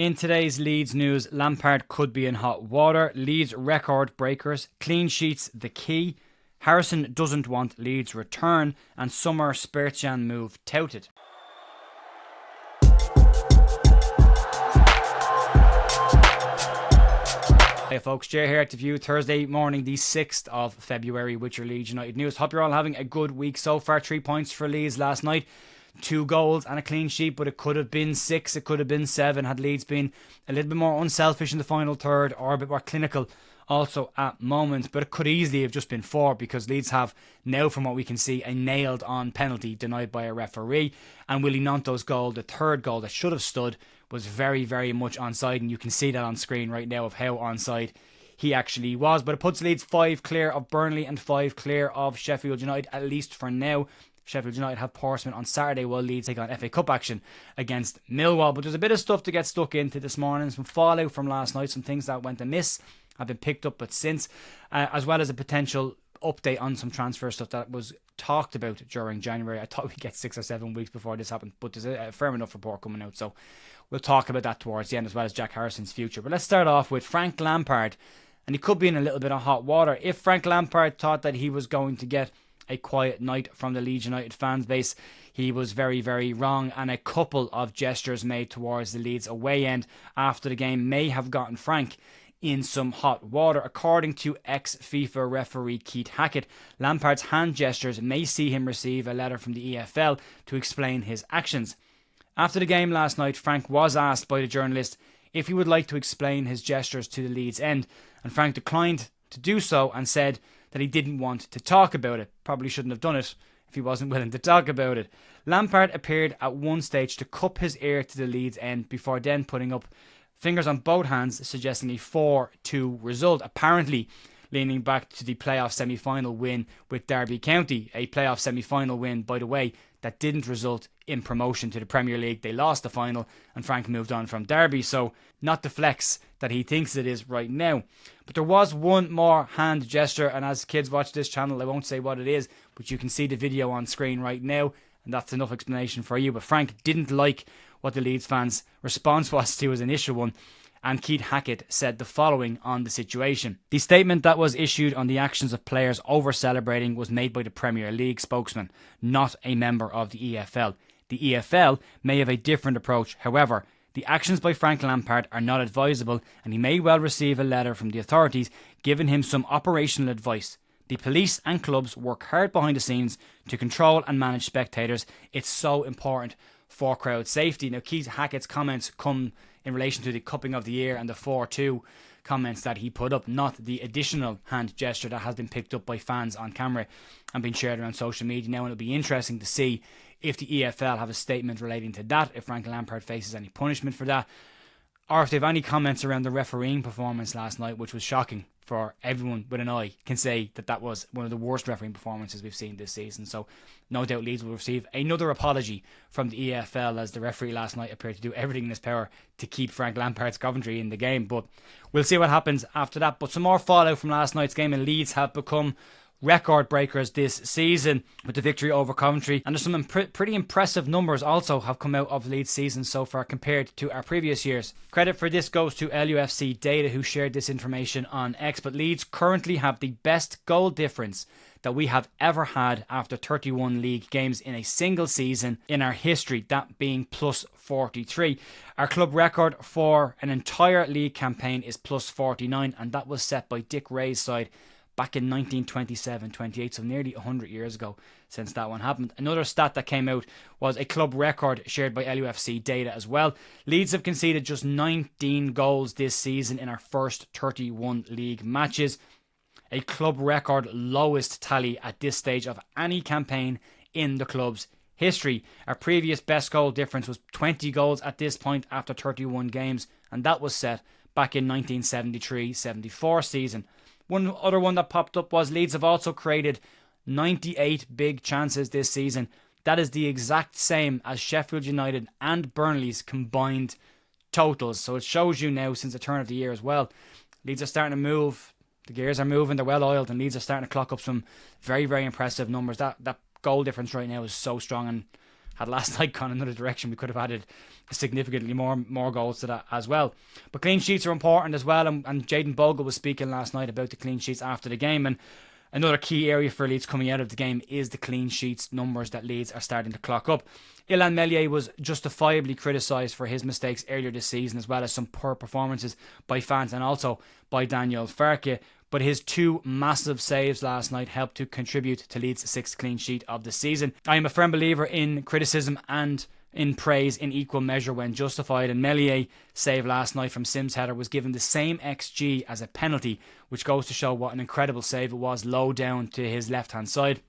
In today's Leeds news, Lampard could be in hot water, Leeds record breakers, clean sheets the key, Harrison doesn't want Leeds return, and summer Spertsyan move touted. Hey folks, Jay here at the View, Thursday morning the 6th of February with your Leeds United news. Hope you're all having a good week so far. 3 points for Leeds last night. 2 goals and a clean sheet, but it could have been 6, it could have been 7 had Leeds been a little bit more unselfish in the final third or a bit more clinical also at moments. But it could easily have just been 4 because Leeds have now, from what we can see, a nailed on penalty denied by a referee. And Willie Gnonto's goal, the third goal that should have stood, was very, very much onside, and you can see that on screen right now of how onside he actually was. But it puts Leeds 5 clear of Burnley and 5 clear of Sheffield United, at least for now. Sheffield United have Portsmouth on Saturday while Leeds take on FA Cup action against Millwall. But there's a bit of stuff to get stuck into this morning. Some fallout from last night, some things that went amiss have been picked up but since, as well as a potential update on some transfer stuff that was talked about during January. I thought we'd get 6 or 7 weeks before this happened, but there's a firm enough report coming out, so we'll talk about that towards the end, as well as Jack Harrison's future. But let's start off with Frank Lampard, and he could be in a little bit of hot water. If Frank Lampard thought that he was going to get a quiet night from the Leeds United fans base, he was very, very wrong, and a couple of gestures made towards the Leeds away end after the game may have gotten Frank in some hot water. According to ex-FIFA referee Keith Hackett, Lampard's hand gestures may see him receive a letter from the EFL to explain his actions. After the game last night, Frank was asked by the journalist if he would like to explain his gestures to the Leeds end, and Frank declined to do so and said that he didn't want to talk about it. Probably shouldn't have done it if he wasn't willing to talk about it. Lampard appeared at one stage to cup his ear to the Leeds end before then putting up fingers on both hands, suggesting a 4-2 result, apparently leaning back to the playoff semi-final win with Derby County. A playoff semi-final win, by the way, that didn't result in promotion to the Premier League. They lost the final and Frank moved on from Derby, so not the flex that he thinks it is right now. But there was one more hand gesture, and as kids watch this channel, I won't say what it is, but you can see the video on screen right now, and that's enough explanation for you. But Frank didn't like what the Leeds fans' response was to his initial one, and Keith Hackett said the following on the situation. The statement that was issued on the actions of players over-celebrating was made by the Premier League spokesman, not a member of the EFL. The EFL may have a different approach. However, the actions by Frank Lampard are not advisable, and he may well receive a letter from the authorities giving him some operational advice. The police and clubs work hard behind the scenes to control and manage spectators. It's so important for crowd safety. Now, Keith Hackett's comments come in relation to the cupping of the ear and the 4-2 comments that he put up, not the additional hand gesture that has been picked up by fans on camera and been shared around social media now. And it'll be interesting to see if the EFL have a statement relating to that, if Frank Lampard faces any punishment for that, or if they have any comments around the refereeing performance last night, which was shocking for everyone with an eye, can say that that was one of the worst refereeing performances we've seen this season. So no doubt Leeds will receive another apology from the EFL, as the referee last night appeared to do everything in his power to keep Frank Lampard's Coventry in the game. But we'll see what happens after that. But some more fallout from last night's game, and Leeds have become record breakers this season with the victory over Coventry, and there's some pretty impressive numbers also have come out of Leeds season so far compared to our previous years. Credit for this goes to LUFC Data, who shared this information on X, but Leeds currently have the best goal difference that we have ever had after 31 league games in a single season in our history, that being plus 43. Our club record for an entire league campaign is plus 49, and that was set by Dick Ray's side back in 1927-28, so nearly 100 years ago since that one happened. Another stat that came out was a club record shared by LUFC Data as well. Leeds have conceded just 19 goals this season in our first 31 league matches, a club record lowest tally at this stage of any campaign in the club's history. Our previous best goal difference was 20 goals at this point after 31 games, and that was set back in 1973-74 season. One other one that popped up was Leeds have also created 98 big chances this season. That is the exact same as Sheffield United and Burnley's combined totals. So it shows you now, since the turn of the year as well, Leeds are starting to move. The gears are moving, they're well oiled, and Leeds are starting to clock up some very, very impressive numbers. That goal difference right now is so strong, and had last night gone another direction, we could have added significantly more goals to that as well. But clean sheets are important as well, and Jayden Bogle was speaking last night about the clean sheets after the game, and another key area for Leeds coming out of the game is the clean sheets numbers that Leeds are starting to clock up. Illan Meslier was justifiably criticised for his mistakes earlier this season, as well as some poor performances by fans and also by Daniel Farke. But his 2 massive saves last night helped to contribute to Leeds' 6th clean sheet of the season. I am a firm believer in criticism and in praise in equal measure when justified, and Meslier save last night from Sim's header was given the same XG as a penalty, which goes to show what an incredible save it was, low down to his left hand side.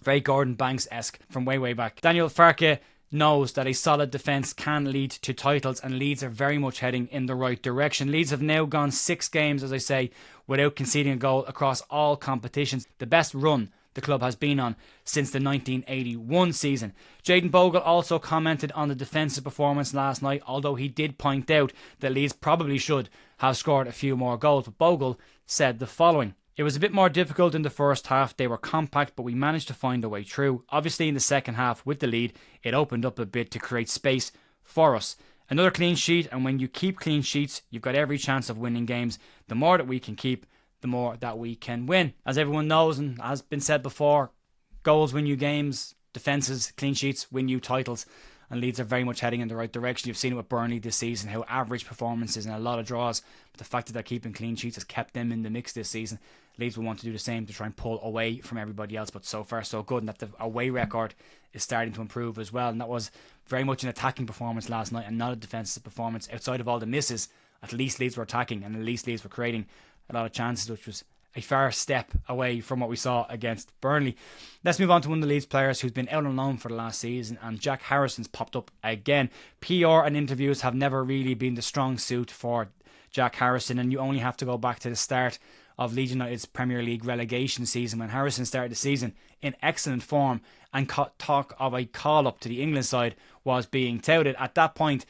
Very Gordon Banks-esque from way back. Daniel Farke knows that a solid defence can lead to titles, and Leeds are very much heading in the right direction. Leeds have now gone 6 games, as I say, without conceding a goal across all competitions, the best run the club has been on since the 1981 season. Jayden Bogle also commented on the defensive performance last night, although he did point out that Leeds probably should have scored a few more goals. But Bogle said the following: "It was a bit more difficult in the first half. They were compact, but we managed to find a way through. Obviously in the second half with the lead, it opened up a bit to create space for us. Another clean sheet, and when you keep clean sheets, you've got every chance of winning games. The more that we can keep, the more that we can win." As everyone knows and has been said before, goals win you games, defences, clean sheets win you titles, and Leeds are very much heading in the right direction. You've seen it with Burnley this season, how average performances and a lot of draws, but the fact that they're keeping clean sheets has kept them in the mix this season. Leeds will want to do the same to try and pull away from everybody else, but so far so good, and that the away record is starting to improve as well, and that was very much an attacking performance last night and not a defensive performance. Outside of all the misses, at least Leeds were attacking, and at least Leeds were creating a lot of chances, which was a far step away from what we saw against Burnley. Let's move on to one of the Leeds players who's been out on loan for the last season, and Jack Harrison's popped up again. PR and interviews have never really been the strong suit for Jack Harrison, and you only have to go back to the start of Leeds United's Premier League relegation season when Harrison started the season in excellent form, and talk of a call-up to the England side was being touted. At that point,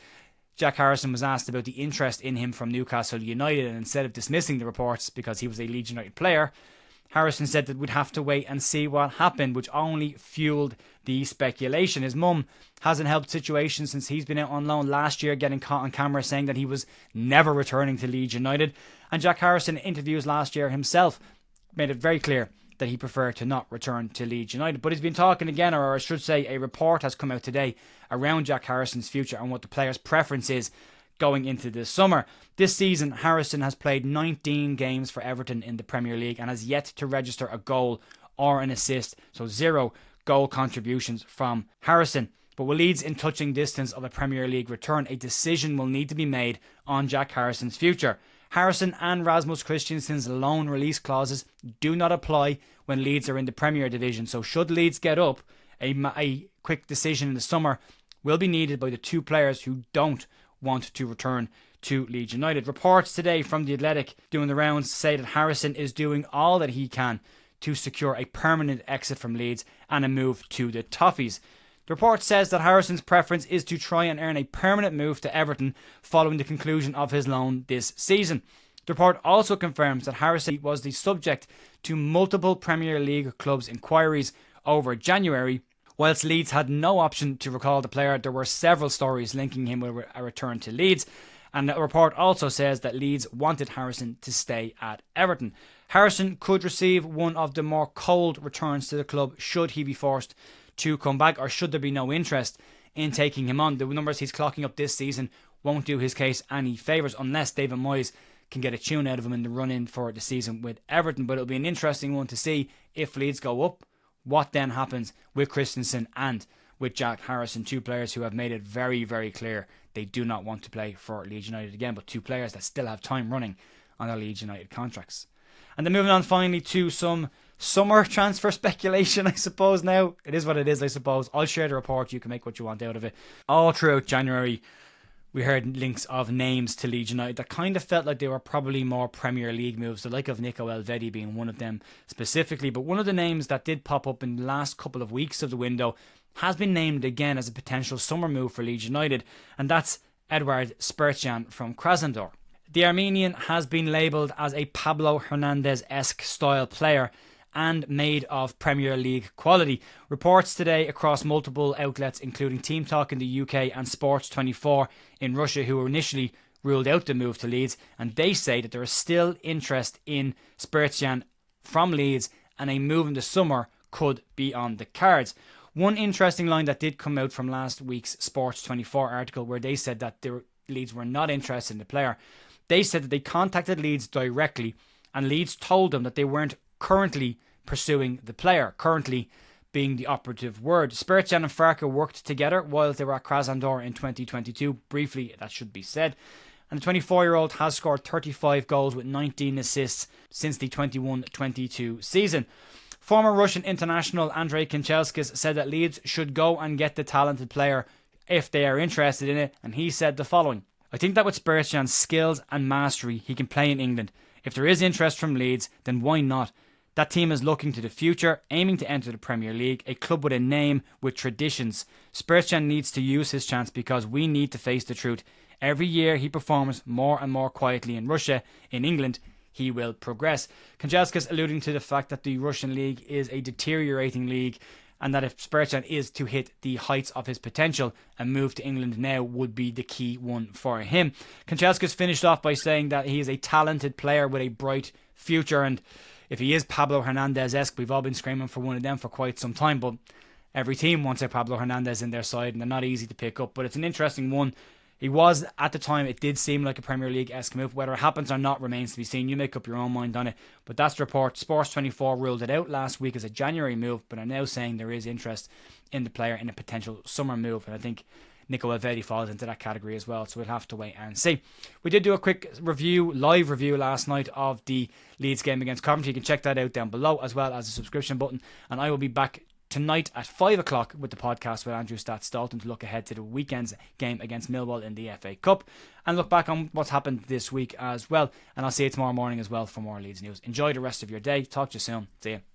Jack Harrison was asked about the interest in him from Newcastle United, and instead of dismissing the reports because he was a Leeds United player, Harrison said that we'd have to wait and see what happened, which only fueled the speculation. His mum hasn't helped situations since he's been out on loan last year, getting caught on camera saying that he was never returning to Leeds United. And Jack Harrison, in interviews last year himself, made it very clear that he preferred to not return to Leeds United. But he's been talking again, or I should say a report has come out today around Jack Harrison's future and what the player's preference is going into this summer. This season, Harrison has played 19 games for Everton in the Premier League and has yet to register a goal or an assist, so 0 goal contributions from Harrison. But with Leeds in touching distance of a Premier League return, a decision will need to be made on Jack Harrison's future. Harrison and Rasmus Christensen's loan release clauses do not apply when Leeds are in the Premier Division, so should Leeds get up, a quick decision in the summer will be needed by the 2 players who don't want to return to Leeds United. Reports today from The Athletic doing the rounds say that Harrison is doing all that he can to secure a permanent exit from Leeds and a move to the Toffees. The report says that Harrison's preference is to try and earn a permanent move to Everton following the conclusion of his loan this season. The report also confirms that Harrison was the subject to multiple Premier League clubs' inquiries over January. Whilst Leeds had no option to recall the player, there were several stories linking him with a return to Leeds. And the report also says that Leeds wanted Harrison to stay at Everton. Harrison could receive one of the more cold returns to the club should he be forced to come back, or should there be no interest in taking him on. The numbers he's clocking up this season won't do his case any favours unless David Moyes can get a tune out of him in the run-in for the season with Everton. But it'll be an interesting one to see if Leeds go up, what then happens with Christensen and with Jack Harrison, 2 players who have made it very, very clear they do not want to play for Leeds United again, but 2 players that still have time running on their Leeds United contracts. And then moving on finally to some summer transfer speculation, I suppose now. It is what it is, I suppose. I'll share the report, you can make what you want out of it. All throughout January, we heard links of names to Leeds United that kind of felt like they were probably more Premier League moves, the like of Nico Elvedi being one of them specifically. But one of the names that did pop up in the last couple of weeks of the window has been named again as a potential summer move for Leeds United, and that's Edward Spertsyan from Krasnodar. The Armenian has been labelled as a Pablo Hernandez-esque style player, and made of Premier League quality. Reports today across multiple outlets, including Team Talk in the UK and Sports 24 in Russia, who initially ruled out the move to Leeds, and they say that there is still interest in Spertsyan from Leeds, and a move in the summer could be on the cards. One interesting line that did come out from last week's Sports 24 article, where they said that Leeds were not interested in the player. They said that they contacted Leeds directly, and Leeds told them that they weren't currently pursuing the player, currently being the operative word. Spertsyan and Farke worked together while they were at Krasnodar in 2022. Briefly, that should be said. And the 24-year-old has scored 35 goals with 19 assists since the 21-22 season. Former Russian international Andrei Kanchelskis said that Leeds should go and get the talented player if they are interested in it, and he said the following: "I think that with Spertsyan's skills and mastery, he can play in England. If there is interest from Leeds, then why not? That team is looking to the future, aiming to enter the Premier League, a club with a name, with traditions. Spertsyan needs to use his chance because we need to face the truth. Every year he performs more and more quietly in Russia. In England, he will progress." Kanchelskis alluding to the fact that the Russian league is a deteriorating league, and that if Spertsyan is to hit the heights of his potential, a move to England now would be the key one for him. Kanchelskis finished off by saying that he is a talented player with a bright future, and if he is Pablo Hernandez-esque, we've all been screaming for one of them for quite some time, but every team wants a Pablo Hernandez in their side, and they're not easy to pick up, but it's an interesting one. He was, at the time, it did seem like a Premier League-esque move. Whether it happens or not remains to be seen. You make up your own mind on it. But that's the report. Sports 24 ruled it out last week as a January move, but are now saying there is interest in the player in a potential summer move. And I think Nico Elvedi falls into that category as well, so we'll have to wait and see. We did do a quick live review last night of the Leeds game against Coventry. You can check that out down below, as well as the subscription button. And I will be back tonight at 5 o'clock with the podcast with Andrew Stats Dalton to look ahead to the weekend's game against Millwall in the FA Cup and look back on what's happened this week as well. And I'll see you tomorrow morning as well for more Leeds news. Enjoy the rest of your day. Talk to you soon. See you.